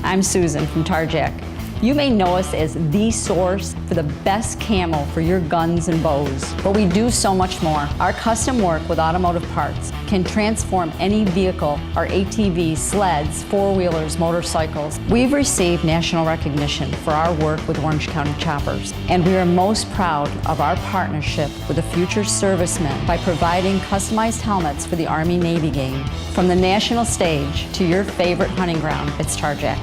I'm Susan from Tarjac. You may know us as the source for the best camo for your guns and bows, but we do so much more. Our custom work with automotive parts can transform any vehicle, our ATVs, sleds, four-wheelers, motorcycles. We've received national recognition for our work with Orange County Choppers, and we are most proud of our partnership with the future servicemen by providing customized helmets for the Army-Navy game. From the national stage to your favorite hunting ground, it's Tarjac.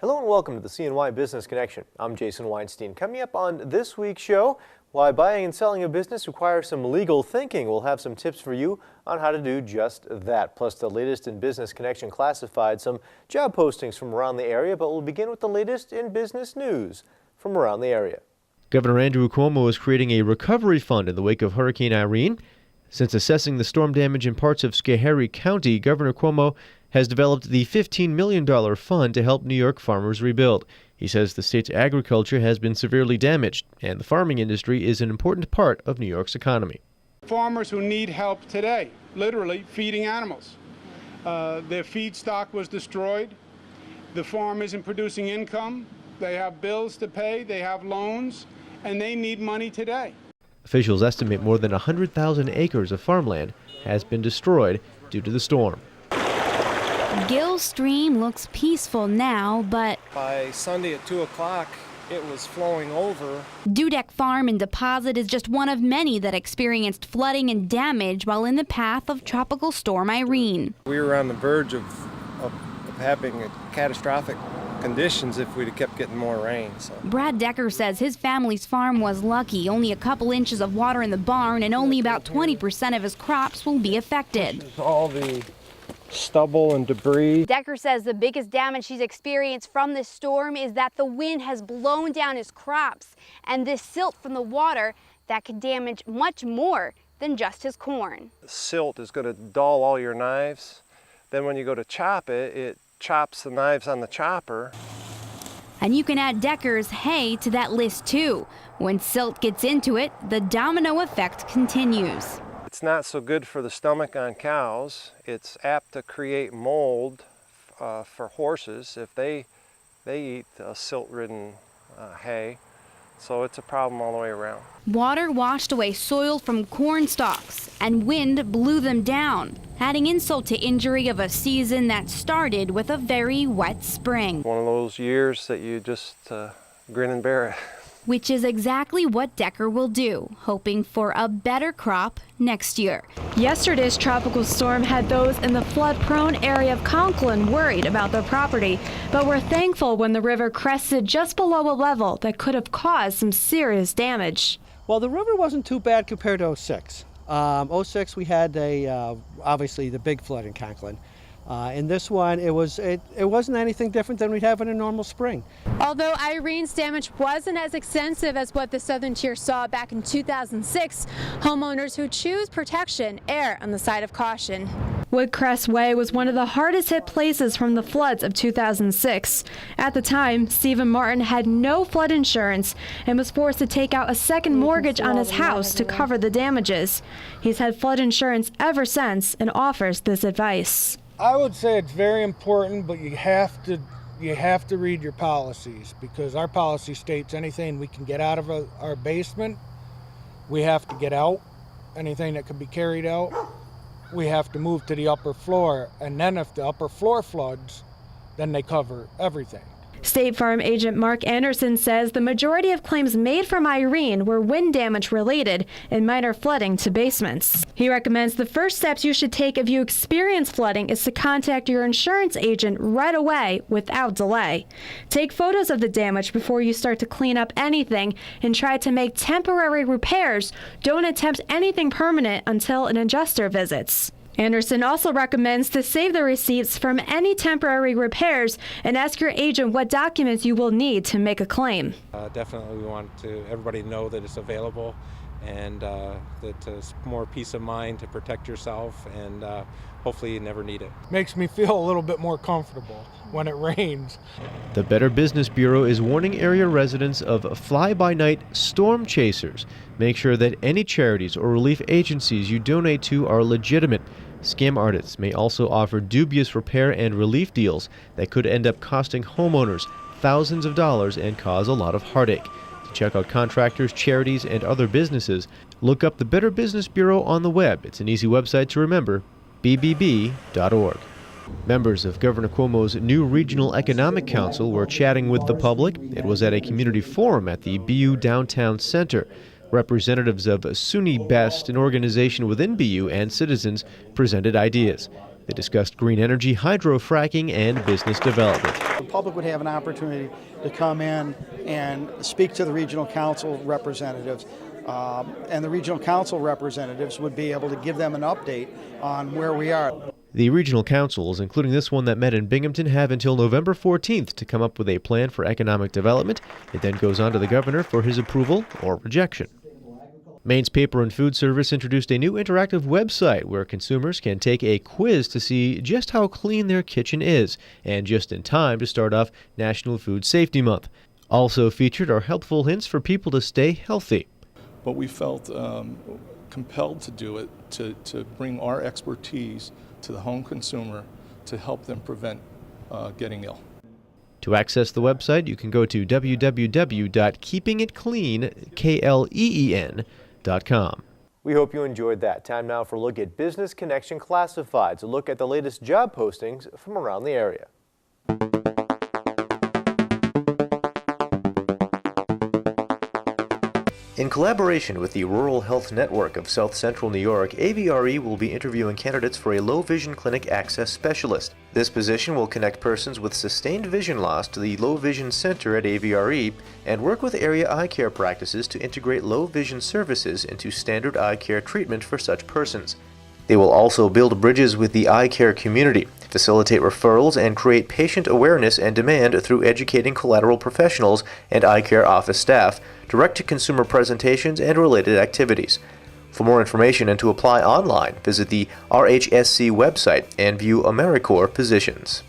Hello and welcome to the CNY Business Connection. I'm Jason Weinstein. Coming up on this week's show, why buying and selling a business requires some legal thinking. We'll have some tips for you on how to do just that. Plus the latest in Business Connection Classified, some job postings from around the area, but we'll begin with the latest in business news from around the area. Governor Andrew Cuomo is creating a recovery fund in the wake of Hurricane Irene. Since assessing the storm damage in parts of Schoharie County, Governor Cuomo has developed the $15 million fund to help New York farmers rebuild. He says the state's agriculture has been severely damaged, and the farming industry is an important part of New York's economy. Farmers who need help today, literally feeding animals. Their feed stock was destroyed. The farm isn't producing income. They have bills to pay, they have loans, and they need money today. Officials estimate more than 100,000 acres of farmland has been destroyed due to the storm. Gill Stream looks peaceful now, but by Sunday at 2 o'clock, it was flowing over. Dudek Farm and Deposit is just one of many that experienced flooding and damage while in the path of Tropical Storm Irene. We were on the verge of having a catastrophic conditions if we'd have kept getting more rain. So. Brad Decker says his family's farm was lucky. Only a couple inches of water in the barn, and only about 20% of his crops will be affected. All the stubble and debris. Decker says the biggest damage he's experienced from this storm is that the wind has blown down his crops, and this silt from the water that could damage much more than just his corn. The silt is going to dull all your knives. Then when you go to chop it, it chops the knives on the chopper. And you can add Decker's hay to that list too. When silt gets into it, the domino effect continues. It's not so good for the stomach on cows. It's apt to create mold for horses if they eat silt-ridden hay. So it's a problem all the way around. Water washed away soil from corn stalks, and wind blew them down, adding insult to injury of a season that started with a very wet spring. One of those years that you just grin and bear it. Which is exactly what Decker will do, hoping for a better crop next year. Yesterday's tropical storm had those in the flood-prone area of Conklin worried about their property, but were thankful when the river crested just below a level that could have caused some serious damage. Well, the river wasn't too bad compared to 06. 06 we had obviously the big flood in Conklin. In this one, it wasn't anything different than we'd have in a normal spring. Although Irene's damage wasn't as extensive as what the southern tier saw back in 2006, homeowners who choose protection err on the side of caution. Woodcrest Way was one of the hardest hit places from the floods of 2006. At the time, Stephen Martin had no flood insurance and was forced to take out a second mortgage on his house to cover the damages. He's had flood insurance ever since and offers this advice. I would say it's very important, but you have to read your policies, because our policy states anything we can get out of our basement, we have to get out. Anything that can be carried out, we have to move to the upper floor. And then if the upper floor floods, then they cover everything. State Farm agent Mark Anderson says the majority of claims made from Irene were wind damage related and minor flooding to basements. He recommends the first steps you should take if you experience flooding is to contact your insurance agent right away without delay. Take photos of the damage before you start to clean up anything and try to make temporary repairs. Don't attempt anything permanent until an adjuster visits. Anderson also recommends to save the receipts from any temporary repairs and ask your agent what documents you will need to make a claim. Definitely we want everybody to know that it's available, and that it's more peace of mind to protect yourself, and hopefully you never need it. Makes me feel a little bit more comfortable when it rains. The Better Business Bureau is warning area residents of fly-by-night storm chasers. Make sure that any charities or relief agencies you donate to are legitimate. Scam artists may also offer dubious repair and relief deals that could end up costing homeowners thousands of dollars and cause a lot of heartache. To check out contractors, charities, and other businesses, look up the Better Business Bureau on the web. It's an easy website to remember, bbb.org. Members of Governor Cuomo's new Regional Economic Council were chatting with the public. It was at a community forum at the BU Downtown Center. Representatives of SUNY Best, an organization within BU, and citizens presented ideas. They discussed green energy, hydrofracking, and business development. The public would have an opportunity to come in and speak to the regional council representatives, and the regional council representatives would be able to give them an update on where we are. The regional councils, including this one that met in Binghamton, have until November 14th to come up with a plan for economic development. It then goes on to the governor for his approval or rejection. Maine's Paper and Food Service introduced a new interactive website where consumers can take a quiz to see just how clean their kitchen is, and just in time to start off National Food Safety Month. Also featured are helpful hints for people to stay healthy. But we felt compelled to do it, to bring our expertise to the home consumer to help them prevent getting ill. To access the website, you can go to www.keepingitclean.com. We hope you enjoyed that. Time now for a look at Business Connection Classifieds, a look at the latest job postings from around the area. In collaboration with the Rural Health Network of South Central New York, AVRE will be interviewing candidates for a low vision clinic access specialist. This position will connect persons with sustained vision loss to the Low Vision Center at AVRE and work with area eye care practices to integrate low vision services into standard eye care treatment for such persons. They will also build bridges with the eye care community, facilitate referrals, and create patient awareness and demand through educating collateral professionals and eye care office staff, direct-to-consumer presentations, and related activities. For more information and to apply online, visit the RHSC website and view AmeriCorps positions.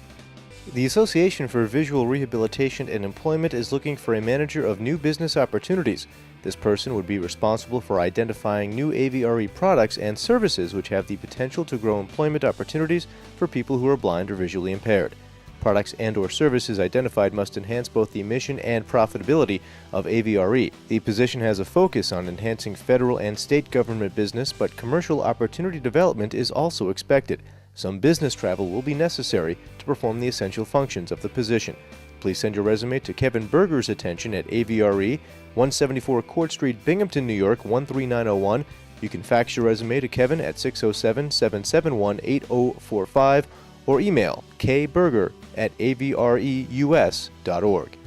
The Association for Visual Rehabilitation and Employment is looking for a manager of new business opportunities. This person would be responsible for identifying new AVRE products and services which have the potential to grow employment opportunities for people who are blind or visually impaired. Products and/or services identified must enhance both the mission and profitability of AVRE. The position has a focus on enhancing federal and state government business, but commercial opportunity development is also expected. Some business travel will be necessary to perform the essential functions of the position. Please send your resume to Kevin Berger's attention at AVRE, 174 Court Street, Binghamton, New York, 13901. You can fax your resume to Kevin at 607-771-8045 or email kberger@avreus.org.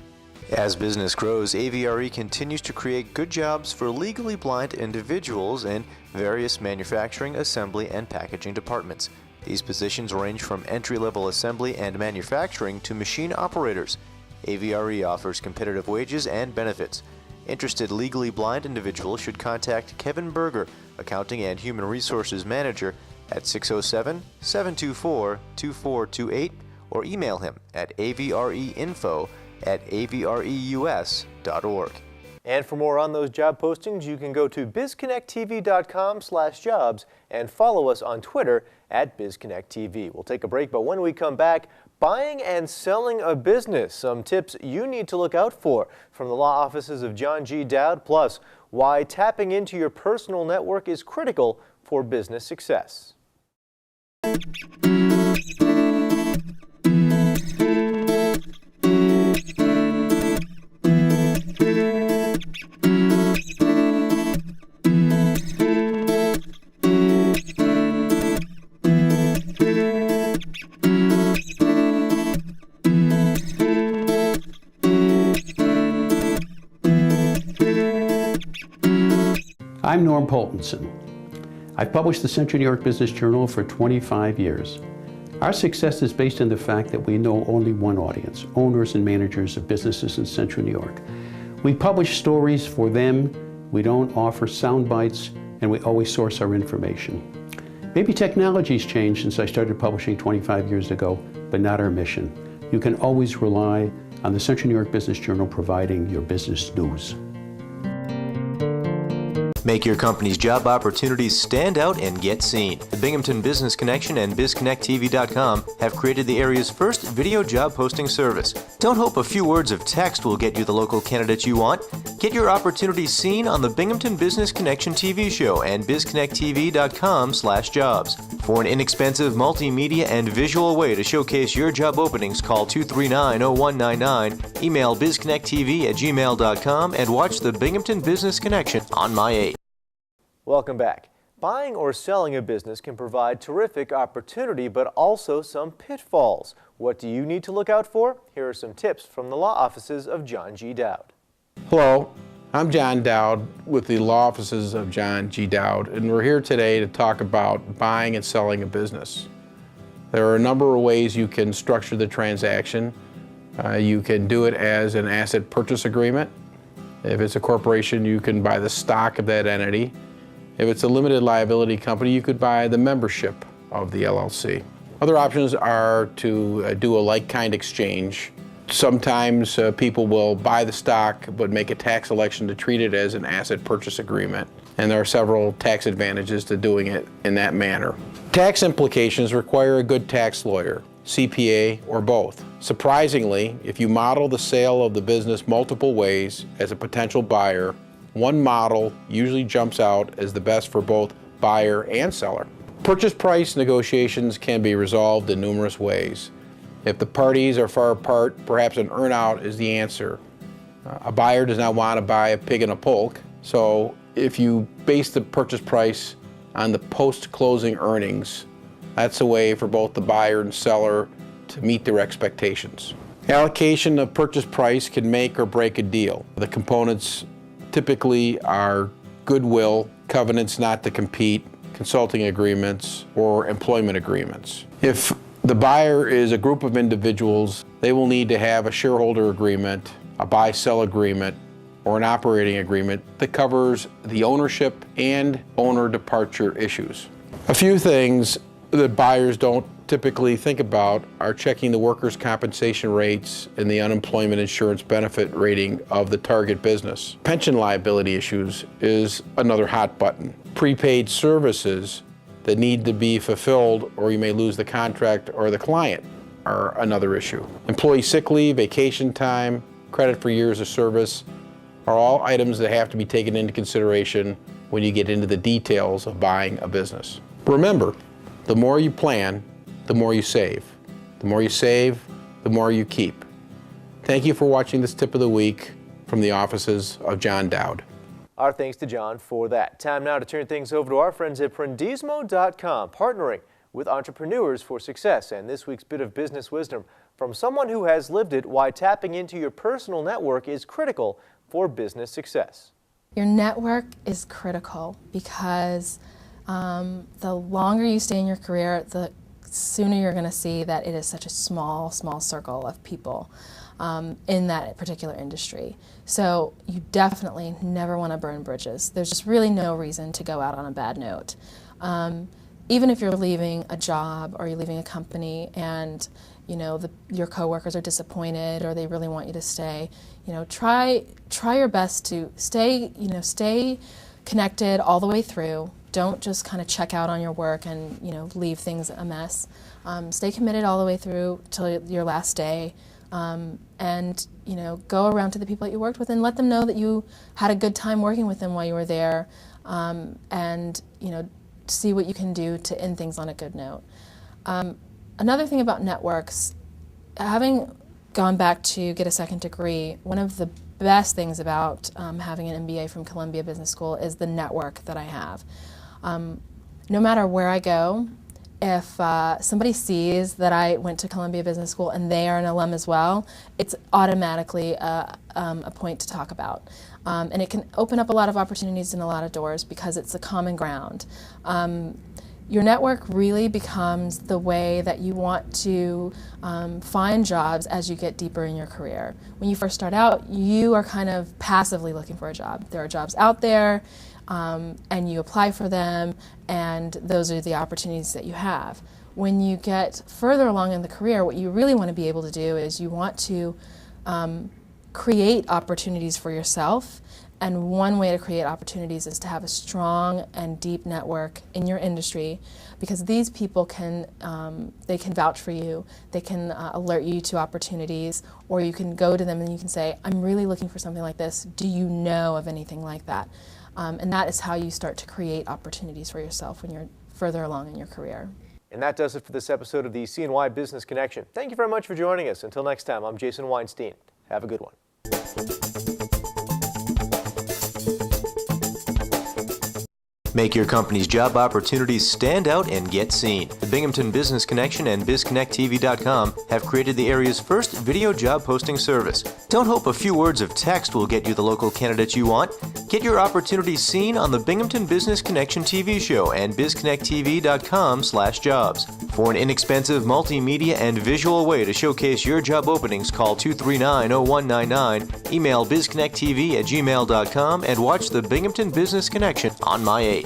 As business grows, AVRE continues to create good jobs for legally blind individuals in various manufacturing, assembly, and packaging departments. These positions range from entry-level assembly and manufacturing to machine operators. AVRE offers competitive wages and benefits. Interested legally blind individuals should contact Kevin Berger, Accounting and Human Resources Manager, at 607-724-2428 or email him at avreinfo@avreus.org. And for more on those job postings, you can go to bizconnecttv.com/jobs and follow us on Twitter at bizconnecttv. We'll take a break, but when we come back, buying and selling a business, some tips you need to look out for from the law offices of John G. Dowd, plus why tapping into your personal network is critical for business success. I'm Norm Poltenson. I've published the Central New York Business Journal for 25 years. Our success is based on the fact that we know only one audience, owners and managers of businesses in Central New York. We publish stories for them, we don't offer sound bites, and we always source our information. Maybe technology's changed since I started publishing 25 years ago, but not our mission. You can always rely on the Central New York Business Journal providing your business news. Make your company's job opportunities stand out and get seen. The Binghamton Business Connection and BizConnectTV.com have created the area's first video job posting service. Don't hope a few words of text will get you the local candidates you want. Get your opportunities seen on the Binghamton Business Connection TV show and BizConnectTV.com/jobs. For an inexpensive multimedia and visual way to showcase your job openings, call 239-0199, email bizconnecttv@gmail.com, and watch the Binghamton Business Connection on My 8. Welcome back. Buying or selling a business can provide terrific opportunity, but also some pitfalls. What do you need to look out for? Here are some tips from the law offices of John G. Dowd. Hello, I'm John Dowd with the law offices of John G. Dowd, and we're here today to talk about buying and selling a business. There are a number of ways you can structure the transaction. You can do it as an asset purchase agreement. If it's a corporation, you can buy the stock of that entity. If it's a limited liability company, you could buy the membership of the LLC. Other options are to do a like-kind exchange. Sometimes people will buy the stock but make a tax election to treat it as an asset purchase agreement. And there are several tax advantages to doing it in that manner. Tax implications require a good tax lawyer, CPA, or both. Surprisingly, if you model the sale of the business multiple ways as a potential buyer, one model usually jumps out as the best for both buyer and seller. Purchase price negotiations can be resolved in numerous ways. If the parties are far apart, perhaps an earn-out is the answer. A buyer does not want to buy a pig in a poke, so if you base the purchase price on the post-closing earnings, that's a way for both the buyer and seller to meet their expectations. Allocation of purchase price can make or break a deal. The components typically are goodwill, covenants not to compete, consulting agreements, or employment agreements. If the buyer is a group of individuals, they will need to have a shareholder agreement, a buy-sell agreement, or an operating agreement that covers the ownership and owner departure issues. A few things that buyers don't typically think about are checking the workers' compensation rates and the unemployment insurance benefit rating of the target business. Pension liability issues is another hot button. Prepaid services that need to be fulfilled or you may lose the contract or the client are another issue. Employee sick leave, vacation time, credit for years of service are all items that have to be taken into consideration when you get into the details of buying a business. Remember, the more you plan, the more you save. The more you save, the more you keep. Thank you for watching this tip of the week from the offices of John Dowd. Our thanks to John for that. Time now to turn things over to our friends at Prendismo.com, partnering with entrepreneurs for success. And this week's bit of business wisdom from someone who has lived it, why tapping into your personal network is critical for business success. Your network is critical because the longer you stay in your career, the sooner you're going to see that it is such a small circle of people in that particular industry. So you definitely never want to burn bridges. There's just really no reason to go out on a bad note. Even if you're leaving a job or you're leaving a company and your coworkers are disappointed or they really want you to stay, try your best to stay connected all the way through. Don't just kind of check out on your work and leave things a mess. Stay committed all the way through till your last day, and go around to the people that you worked with and let them know that you had a good time working with them while you were there, and see what you can do to end things on a good note. Another thing about networks, having gone back to get a second degree, one of the best things about having an MBA from Columbia Business School is the network that I have. No matter where I go, if somebody sees that I went to Columbia Business School and they are an alum as well, it's automatically a point to talk about. And it can open up a lot of opportunities and a lot of doors because it's a common ground. Your network really becomes the way that you want to find jobs as you get deeper in your career. When you first start out, you are kind of passively looking for a job. There are jobs out there, and you apply for them, and those are the opportunities that you have. When you get further along in the career, what you really want to be able to do is you want to create opportunities for yourself And one way to create opportunities is to have a strong and deep network in your industry, because these people can, they can vouch for you, they can alert you to opportunities, or you can go to them and you can say, I'm really looking for something like this. Do you know of anything like that? And that is how you start to create opportunities for yourself when you're further along in your career. And that does it for this episode of the CNY Business Connection. Thank you very much for joining us. Until next time, I'm Jason Weinstein. Have a good one. Make your company's job opportunities stand out and get seen. The Binghamton Business Connection and BizConnectTV.com have created the area's first video job posting service. Don't hope a few words of text will get you the local candidates you want. Get your opportunities seen on the Binghamton Business Connection TV show and BizConnectTV.com/jobs. For an inexpensive multimedia and visual way to showcase your job openings, call 239-0199, email bizconnecttv@gmail.com, and watch the Binghamton Business Connection on My 8.